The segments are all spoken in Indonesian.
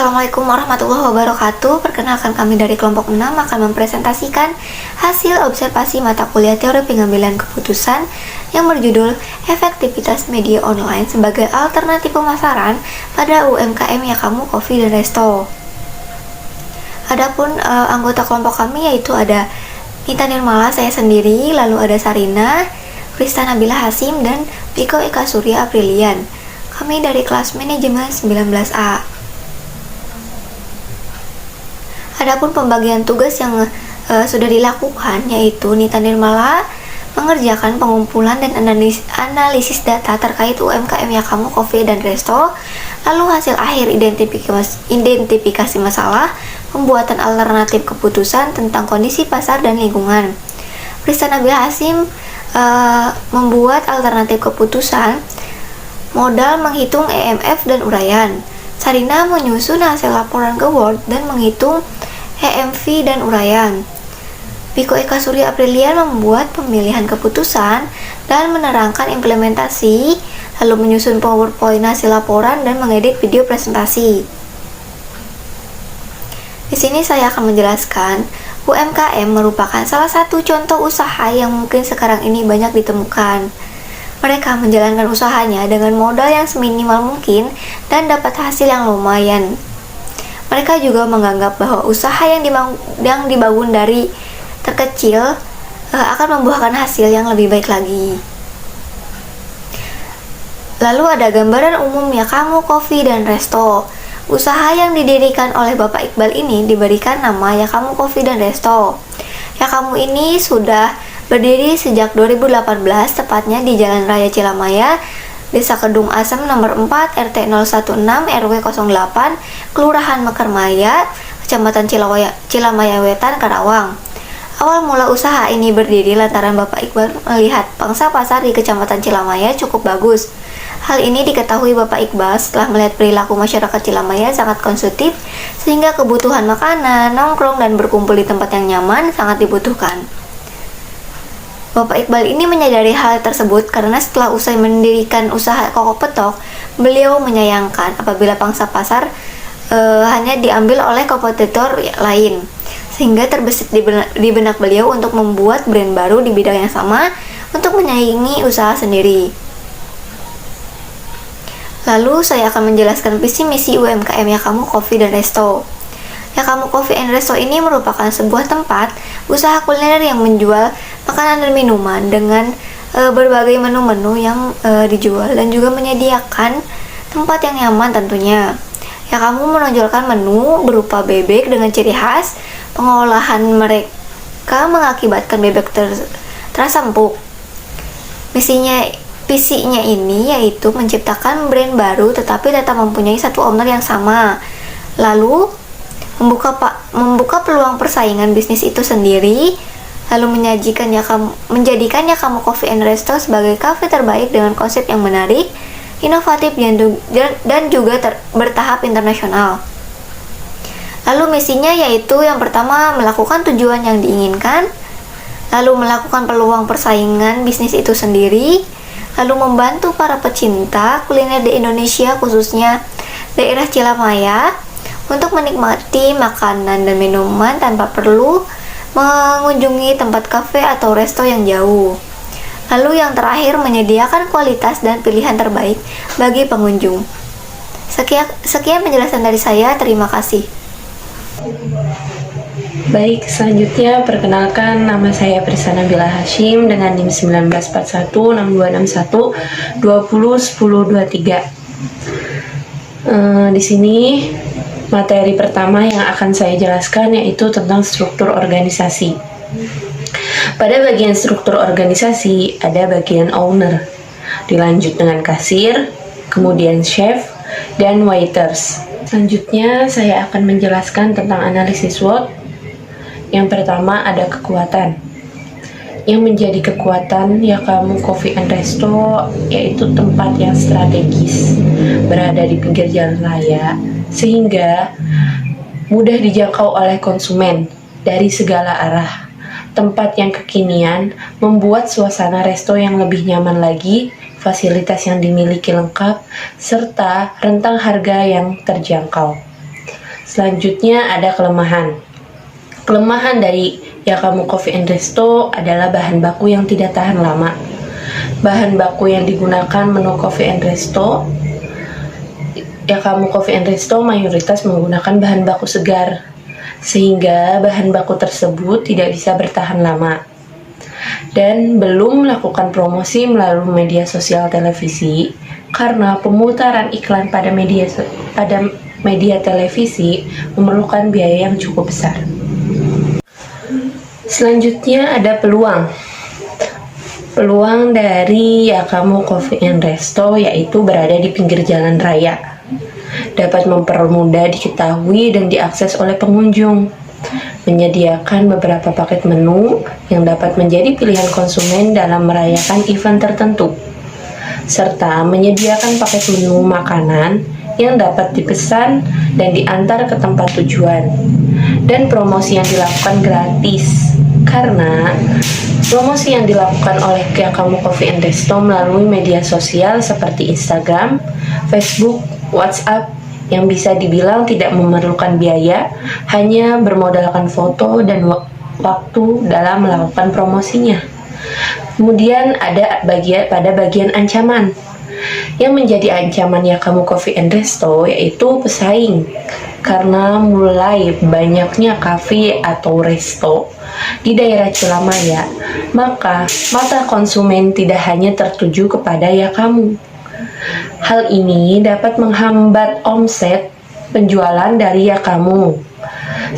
Assalamualaikum warahmatullahi wabarakatuh. Perkenalkan, kami dari kelompok 6 akan mempresentasikan hasil observasi mata kuliah teori pengambilan keputusan yang berjudul Efektivitas Media Online sebagai Alternatif Pemasaran pada UMKM Yakamu Coffee dan Resto. Adapun anggota kelompok kami yaitu ada Nita Nirmala, saya sendiri, lalu ada Sarina, Krista Nabila Hasim, dan Piko Eka Surya Aprilian. Kami dari kelas manajemen 19A. Adapun pembagian tugas yang sudah dilakukan yaitu Nita Nirmala mengerjakan pengumpulan dan analisis data terkait UMKM Yakamu Coffee dan Resto, lalu hasil akhir identifikasi masalah, pembuatan alternatif keputusan tentang kondisi pasar dan lingkungan. Krista Nabila Hasim membuat alternatif keputusan, modal menghitung EMF dan uraian. Sarina menyusun hasil laporan ke Word dan menghitung EMV dan uraian. Piko Eka Surya Aprilian membuat pemilihan keputusan dan menerangkan implementasi, lalu menyusun PowerPoint hasil laporan dan mengedit video presentasi. Di sini saya akan menjelaskan UMKM merupakan salah satu contoh usaha yang mungkin sekarang ini banyak ditemukan. Mereka menjalankan usahanya dengan modal yang seminimal mungkin dan dapat hasil yang lumayan. Mereka juga menganggap bahwa usaha yang dibangun dari terkecil akan membuahkan hasil yang lebih baik lagi. Lalu ada gambaran umum Yakamu Coffee dan Resto. Usaha yang didirikan oleh Bapak Iqbal ini diberikan nama Yakamu Coffee dan Resto. Yakamu ini sudah berdiri sejak 2018, tepatnya di Jalan Raya Cilamaya, Desa Kedung Asem nomor 4 RT 016 RW 08 Kelurahan Mekarmaya, Kecamatan Cilamaya Wetan, Karawang. Awal mula usaha ini berdiri lantaran Bapak Iqbal melihat pangsa pasar di Kecamatan Cilamaya cukup bagus. Hal ini diketahui Bapak Iqbal setelah melihat perilaku masyarakat Cilamaya sangat konsumtif, sehingga kebutuhan makanan, nongkrong, dan berkumpul di tempat yang nyaman sangat dibutuhkan. Bapak Iqbal ini menyadari hal tersebut karena setelah usai mendirikan usaha Koko Petok, beliau menyayangkan apabila pangsa pasar hanya diambil oleh kompetitor lain, sehingga terbesit di benak beliau untuk membuat brand baru di bidang yang sama untuk menyaingi usaha sendiri. Lalu saya akan menjelaskan visi misi UMKM Yakamu Coffee dan Resto. Yakamu Coffee and Resto ini merupakan sebuah tempat usaha kuliner yang menjual makanan dan minuman dengan berbagai menu-menu yang dijual dan juga menyediakan tempat yang nyaman tentunya. Yakamu menonjolkan menu berupa bebek dengan ciri khas. Pengolahan mereka mengakibatkan bebek terasa empuk. Visinya ini yaitu menciptakan brand baru tetapi tetap mempunyai satu owner yang sama. Lalu membuka peluang persaingan bisnis itu sendiri, lalu menjadikan Yakamu Coffee and Resto sebagai kafe terbaik dengan konsep yang menarik, inovatif, dan juga bertahap internasional. Lalu misinya yaitu yang pertama melakukan tujuan yang diinginkan, lalu melakukan peluang persaingan bisnis itu sendiri, lalu membantu para pecinta kuliner di Indonesia khususnya daerah Cilamaya untuk menikmati makanan dan minuman tanpa perlu mengunjungi tempat kafe atau resto yang jauh. Lalu yang terakhir, menyediakan kualitas dan pilihan terbaik bagi pengunjung. Sekian penjelasan dari saya, terima kasih. Baik, selanjutnya perkenalkan, nama saya Krista Nabila Hasim dengan NIM 19416261 201023. Di sini materi pertama yang akan saya jelaskan yaitu tentang struktur organisasi. Pada bagian struktur organisasi ada bagian owner, dilanjut dengan kasir, kemudian chef, dan waiters. Selanjutnya saya akan menjelaskan tentang analisis SWOT. Yang pertama ada kekuatan. Yang menjadi kekuatan Yakamu Coffee and Resto yaitu tempat yang strategis, berada di pinggir jalan raya, sehingga mudah dijangkau oleh konsumen dari segala arah. Tempat yang kekinian membuat suasana resto yang lebih nyaman lagi, fasilitas yang dimiliki lengkap, serta rentang harga yang terjangkau. Selanjutnya ada kelemahan. Kelemahan dari Yakamu Coffee and Resto adalah bahan baku yang tidak tahan lama. Bahan baku yang digunakan menu Coffee and Resto, Yakamu Coffee and Resto mayoritas menggunakan bahan baku segar, sehingga bahan baku tersebut tidak bisa bertahan lama. Dan belum melakukan promosi melalui media sosial televisi, karena pemutaran iklan pada media televisi memerlukan biaya yang cukup besar. Selanjutnya ada peluang. Peluang dari Yakamu Coffee and Resto yaitu berada di pinggir jalan raya. Dapat mempermudah diketahui dan diakses oleh pengunjung. Menyediakan beberapa paket menu yang dapat menjadi pilihan konsumen dalam merayakan event tertentu. Serta menyediakan paket menu makanan yang dapat dipesan dan diantar ke tempat tujuan. Dan promosi yang dilakukan gratis, karena promosi yang dilakukan oleh Yakamu Coffee and Resto melalui media sosial seperti Instagram, Facebook, WhatsApp yang bisa dibilang tidak memerlukan biaya, hanya bermodalkan foto dan waktu dalam melakukan promosinya. Kemudian ada bagian ancaman. Yang menjadi ancaman Yakamu Coffee and Resto yaitu pesaing, karena mulai banyaknya kafe atau resto di daerah Cilamaya, maka mata konsumen tidak hanya tertuju kepada Yakamu. Hal ini dapat menghambat omset penjualan dari Yakamu.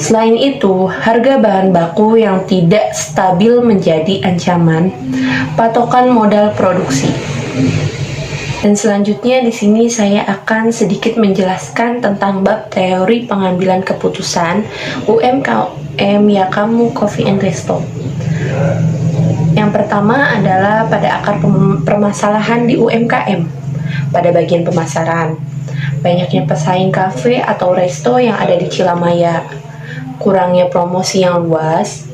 Selain itu, harga bahan baku yang tidak stabil menjadi ancaman patokan modal produksi. Dan selanjutnya di sini saya akan sedikit menjelaskan tentang bab teori pengambilan keputusan UMKM Yakamu Coffee and Resto. Yang pertama adalah pada akar permasalahan di UMKM, pada bagian pemasaran. Banyaknya pesaing kafe atau resto yang ada di Cilamaya, kurangnya promosi yang luas,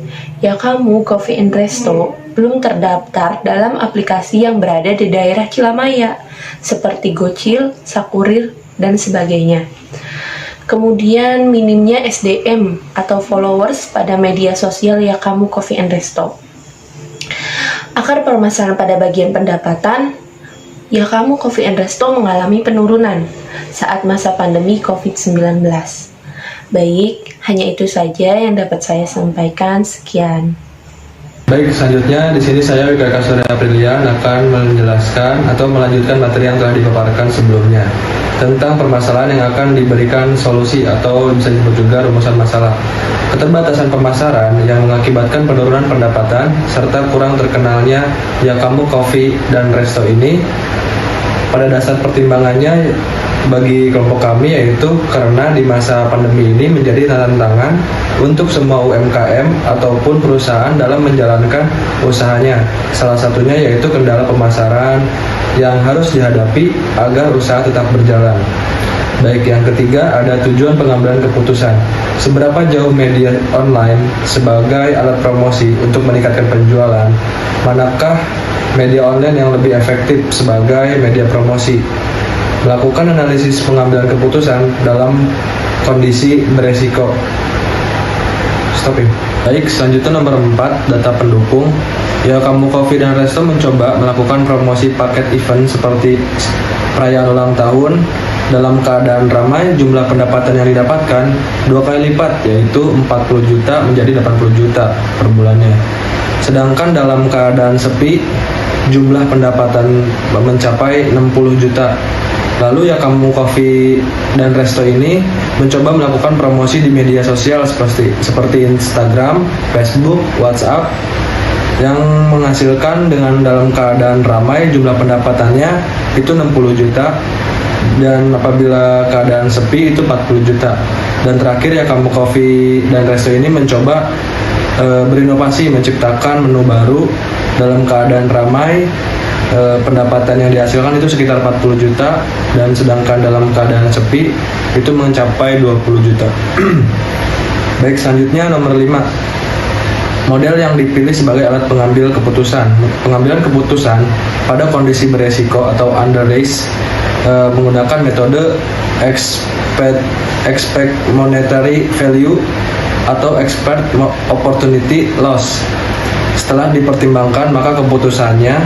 Yakamu Coffee and Resto belum terdaftar dalam aplikasi yang berada di daerah Cilamaya, seperti Gocil, Sakurir, dan sebagainya. Kemudian minimnya SDM atau followers pada media sosial Yakamu Coffee and Resto. Akar permasalahan pada bagian pendapatan, Yakamu Coffee and Resto mengalami penurunan saat masa pandemi COVID-19. Baik, hanya itu saja yang dapat saya sampaikan. Sekian. Baik, selanjutnya di sini saya Wika Surya Aprilian akan menjelaskan atau melanjutkan materi yang telah dipaparkan sebelumnya tentang permasalahan yang akan diberikan solusi atau bisa disebut juga rumusan masalah. Keterbatasan pemasaran yang mengakibatkan penurunan pendapatan serta kurang terkenalnya Yakamu Coffee dan Resto ini pada dasar pertimbangannya bagi kelompok kami yaitu karena di masa pandemi ini menjadi tantangan untuk semua UMKM ataupun perusahaan dalam menjalankan usahanya. Salah satunya yaitu kendala pemasaran yang harus dihadapi agar usaha tetap berjalan. Baik, yang ketiga ada tujuan pengambilan keputusan. Seberapa jauh media online sebagai alat promosi untuk meningkatkan penjualan? Manakah media online yang lebih efektif sebagai media promosi? Melakukan analisis pengambilan keputusan dalam kondisi beresiko. Stopin. Baik, selanjutnya nomor 4, data pendukung. Yakamu Coffee dan Resto mencoba melakukan promosi paket event seperti perayaan ulang tahun. Dalam keadaan ramai, jumlah pendapatan yang didapatkan 2 kali lipat, yaitu 40 juta menjadi 80 juta per bulannya. Sedangkan dalam keadaan sepi, jumlah pendapatan mencapai 60 juta. Lalu Yakamu Coffee dan Resto ini mencoba melakukan promosi di media sosial seperti Instagram, Facebook, WhatsApp yang menghasilkan dengan dalam keadaan ramai jumlah pendapatannya itu 60 juta dan apabila keadaan sepi itu 40 juta. Dan terakhir Yakamu Coffee dan Resto ini mencoba berinovasi menciptakan menu baru dalam keadaan ramai. Pendapatan yang dihasilkan itu sekitar 40 juta dan sedangkan dalam keadaan sepi itu mencapai 20 juta. Baik, selanjutnya nomor 5. Model yang dipilih sebagai alat pengambil keputusan. Pengambilan keputusan pada kondisi beresiko atau under risk menggunakan metode expect monetary value atau expect opportunity loss. Setelah dipertimbangkan maka keputusannya,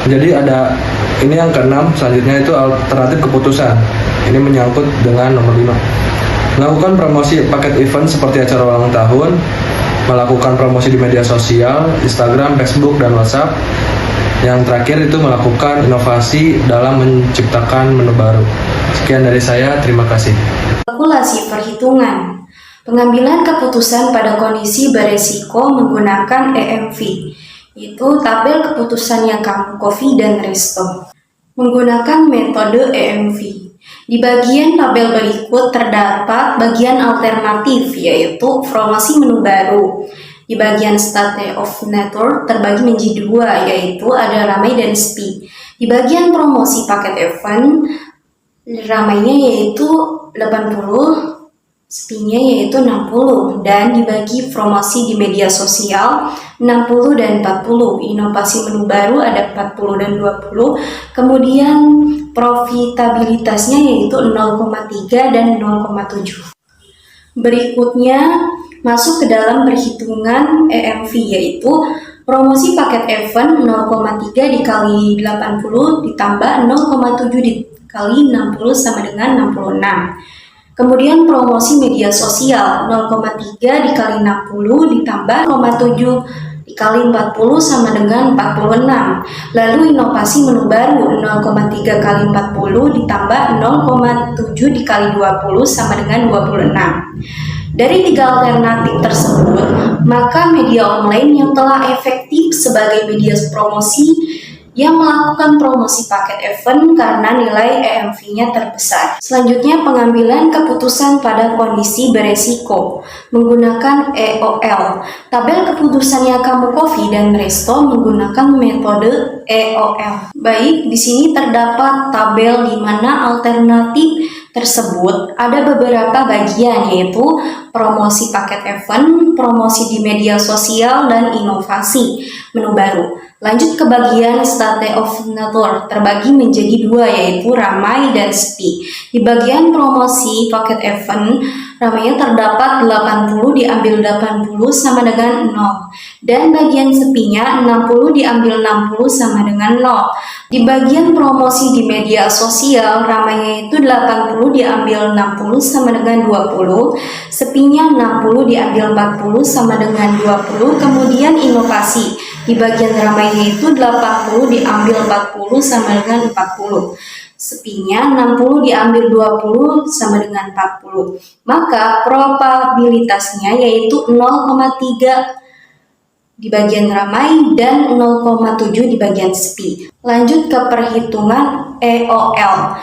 jadi ada ini yang keenam, selanjutnya itu alternatif keputusan. Ini menyangkut dengan nomor 5. Melakukan promosi paket event seperti acara ulang tahun, melakukan promosi di media sosial, Instagram, Facebook, dan WhatsApp. Yang terakhir itu melakukan inovasi dalam menciptakan menu baru. Sekian dari saya, terima kasih. Kalkulasi perhitungan. Pengambilan keputusan pada kondisi beresiko menggunakan EMV, yaitu tabel keputusan yang kamu Coffee dan Resto. Menggunakan metode EMV. Di bagian tabel berikut terdapat bagian alternatif, yaitu promosi menu baru. Di bagian state of network terbagi menjadi 2, yaitu ada ramai dan sepi. Di bagian promosi paket event, ramainya yaitu 80, sepinya yaitu 60, dan dibagi promosi di media sosial 60 dan 40. Inovasi menu baru ada 40 dan 20. Kemudian profitabilitasnya yaitu 0,3 dan 0,7. Berikutnya masuk ke dalam perhitungan EMV, yaitu promosi paket event 0,3 dikali 80 ditambah 0,7 dikali 60 sama dengan 66. Kemudian promosi media sosial 0,3 dikali 60 ditambah 0,7 dikali 40 sama dengan 46. Lalu inovasi menu baru 0,3 kali 40 ditambah 0,7 dikali 20 sama dengan 26. Dari 3 alternatif tersebut, maka media online yang telah efektif sebagai media promosi yang melakukan promosi paket event karena nilai EMV-nya terbesar. Selanjutnya, pengambilan keputusan pada kondisi beresiko menggunakan EOL. Tabel keputusannya kamu Coffee dan Resto menggunakan metode EOL. Baik, di sini terdapat tabel di mana alternatif tersebut ada beberapa bagian, yaitu promosi paket event, promosi di media sosial, dan inovasi menu baru. Lanjut ke bagian state of network, terbagi menjadi 2, yaitu ramai dan sepi. Di bagian promosi paket event, ramainya terdapat 80 diambil 80 sama dengan 0. Dan bagian sepinya 60 diambil 60 sama dengan 0. Di bagian promosi di media sosial, ramainya itu 80 diambil 60 sama dengan 20. Sepinya 60 diambil 40 sama dengan 20. Kemudian inovasi. Di bagian ramainya itu 80 diambil 40 sama dengan 40. Sepinya 60 diambil 20 sama dengan 40. Maka probabilitasnya yaitu 0,3 di bagian ramai dan 0,7 di bagian sepi. Lanjut ke perhitungan EOL.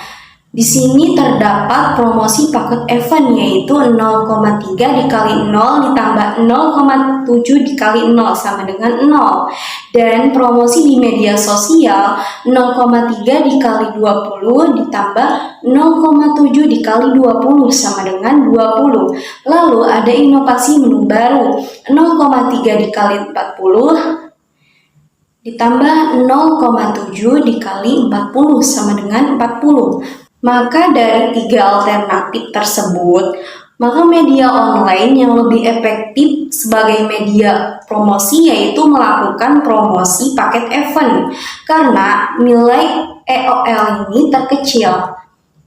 Di sini terdapat promosi paket event, yaitu 0,3 dikali 0 ditambah 0,7 dikali 0 sama dengan 0. Dan promosi di media sosial 0,3 dikali 20 ditambah 0,7 dikali 20 sama dengan 20. Lalu ada inovasi menu baru 0,3 dikali 40 ditambah 0,7 dikali 40 sama dengan 40. Maka dari 3 alternatif tersebut, maka media online yang lebih efektif sebagai media promosi yaitu melakukan promosi paket event karena nilai EOL ini terkecil.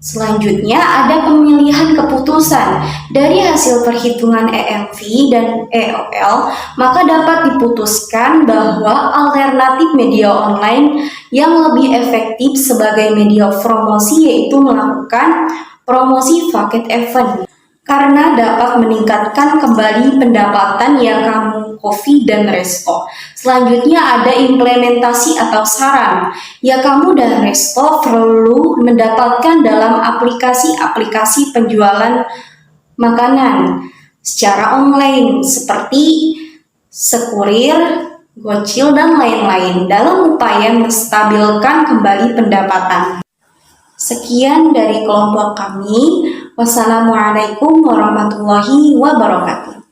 Selanjutnya ada pemilihan keputusan. Dari hasil perhitungan EMV dan EOL, maka dapat diputuskan bahwa alternatif media online yang lebih efektif sebagai media promosi yaitu melakukan promosi paket event karena dapat meningkatkan kembali pendapatan yang kamu Coffee dan Resto. Selanjutnya ada implementasi atau saran. Ya, kamu dan Resto perlu mendapatkan dalam aplikasi-aplikasi penjualan makanan secara online seperti Sekurir, Gocil, dan lain-lain dalam upaya menstabilkan kembali pendapatan. Sekian dari kelompok kami. Wassalamualaikum warahmatullahi wabarakatuh.